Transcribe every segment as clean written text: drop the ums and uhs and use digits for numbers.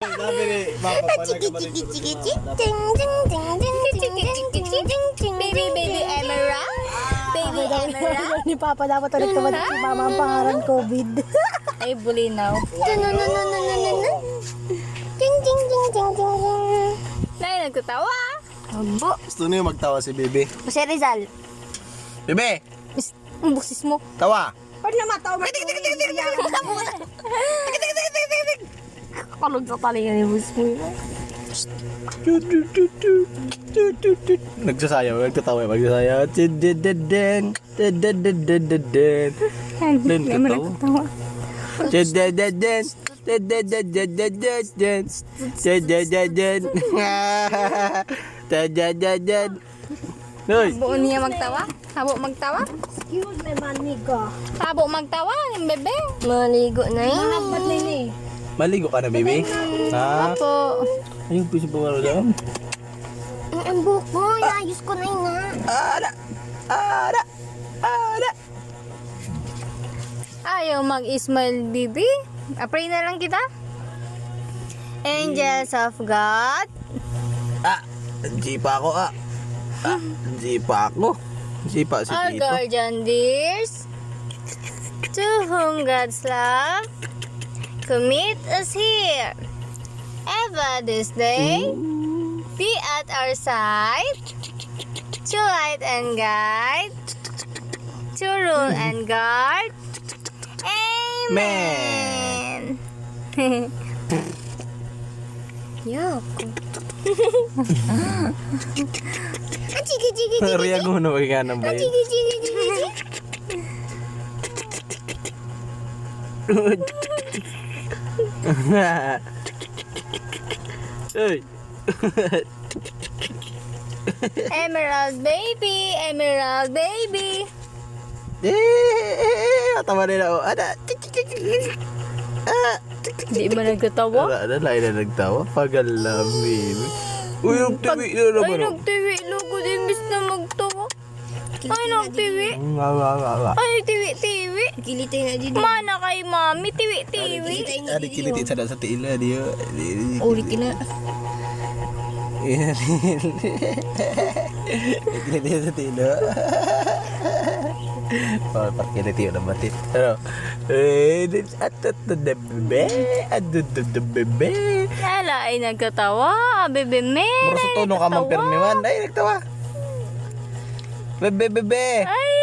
Sabi ni Papa, Baby Emerald. Baby Emerald. Ni Papa dapat ulit tumalik si Mama ang pangalan COVID. Ay, bulinaw. Nay, nagtatawa. Ambo. gusto niyo magtawa si Bibi. Jose Rizal. Bibi, Ang buksis mo. tawa. Pag namataw mo. Kalog sa talingan ni Bus mo. Nagsasayaw, nagtatawa, magsasayaw. Tidididin, tididididin. Then katawa. Tidididin, tididididin, tidididin. Tidididin. Hoy, Habo niya magtawa? Habo magtawa? Excuse me, manigo. Habo magtawa yung bebe. Maligo na yun. Napat na yun maligo ka na, Bibi? Ha? Opo. Ayun, piso pa wala lang. Ang buhok mo, ayos ko na yun ha. Ara! Ayaw mag-smile, baby. Pray na lang kita. Angels of God. Jipa ako, Jipa ako. Jipa si Our Tito. guardian dears, to whom God's love commit us here. Ever this day, be at our side, to light and guide, to rule and guard. Amen. Yuck. Riyan mo na magkana ba yun? Hey! Emerald baby, Emerald baby. Tama nila o. Ada! Di ba nagkatawa? Wala na, lain na nagtawa. Pagalamin. Uy, nagtawi na Ay, naman o. nagtiwi. Lugod, imbis na magtawa. Ay, nagtiwi. Ay, tiwi-tiwi. Kilitay na din. Mana kay mami, tiwi-tiwi. Ada kilitit sana sa tila dia. Ulit na. Kilitit sa tila. Pakilitit na batit. Ano? Atat na bebe. Atat na bebe. Ala, ay nagkatawa. Bebe me. Mura sa tono ka man permiwan. Ay, nagtawa. Bebe. Ay,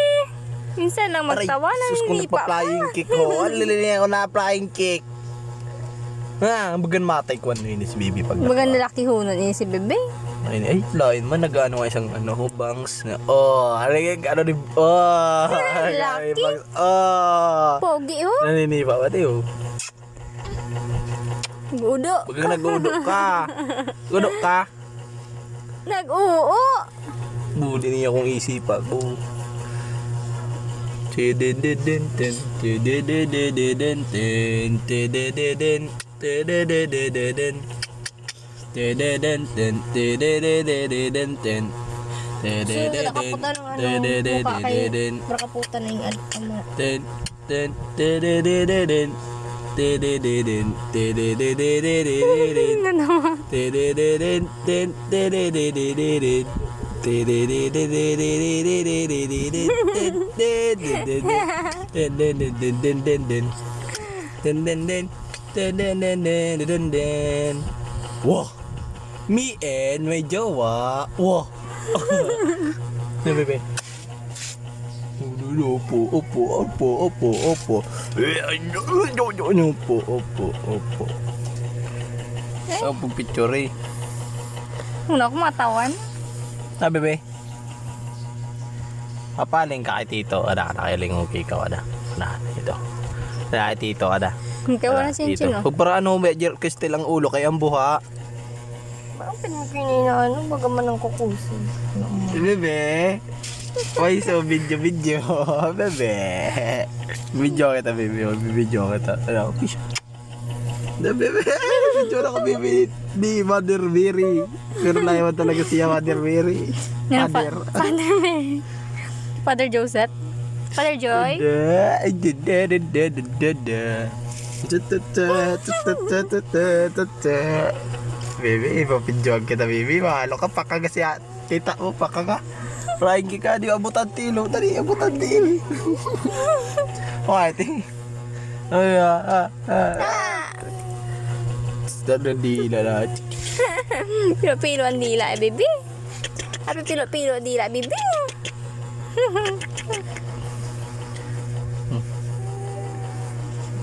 minsan lang magtawa na sus ko hindi pa. nagpa-flying kick ko. Ang lilinya ko na flying kick. Ha, bagan matay ko ano yun si baby pag Maganda laki hunan niya si bebe. ay, flying man. Nag-ano nga isang ano, bangs na, haligig, ano ni, Lucky. bangs, Pogi ho. naninipa ba tayo? Gudo. Bagang nag-udok ka. Udok ka. Nag-uo. Buli niya kung isipa ko. Tidididin, tididididin, tidididin, tididididin. Tidididin, tididididin, tididididin. Makaputan na yung ano. Tin, tin, tididididin. Tidididin, tididididin. Ano naman? Tidididin, tin, tididididin. Wah, me and my jowa. Wah. Nah, bebe. Opo. Opo, picture eh. Una ko matawan. Ah, bebe. Papaling ka kay Tito. Ada, nakailing okay ka. Ada. Ito. Kaya kay Tito, ada. Kawa na siya no? Huwag para ano, medyo kristal ang ulo kay ang buha. Bakit pinipili na ano? Baga man ang kukusin. Bebe. Why so video. Bebe. Video kita, bebe. Video kita. Ano? Bebe. Video na ko, bebe. Di Mother Mary. Pero naman talaga siya Mother Mary. Mother. Father Joseph. Father Joy. Baby, ipapidyoan kita, baby. Mahalo ka, paka kasi kita mo, paka ka. Flying ka, di abutan tilo. Tadi, abutan tilo. Okay, ting. Ay, Stop na dila na. Pilo-pilo ang dila, baby. Happy pilo-pilo ang dila, baby.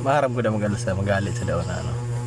Maharap ko na magalit sa daw na ano.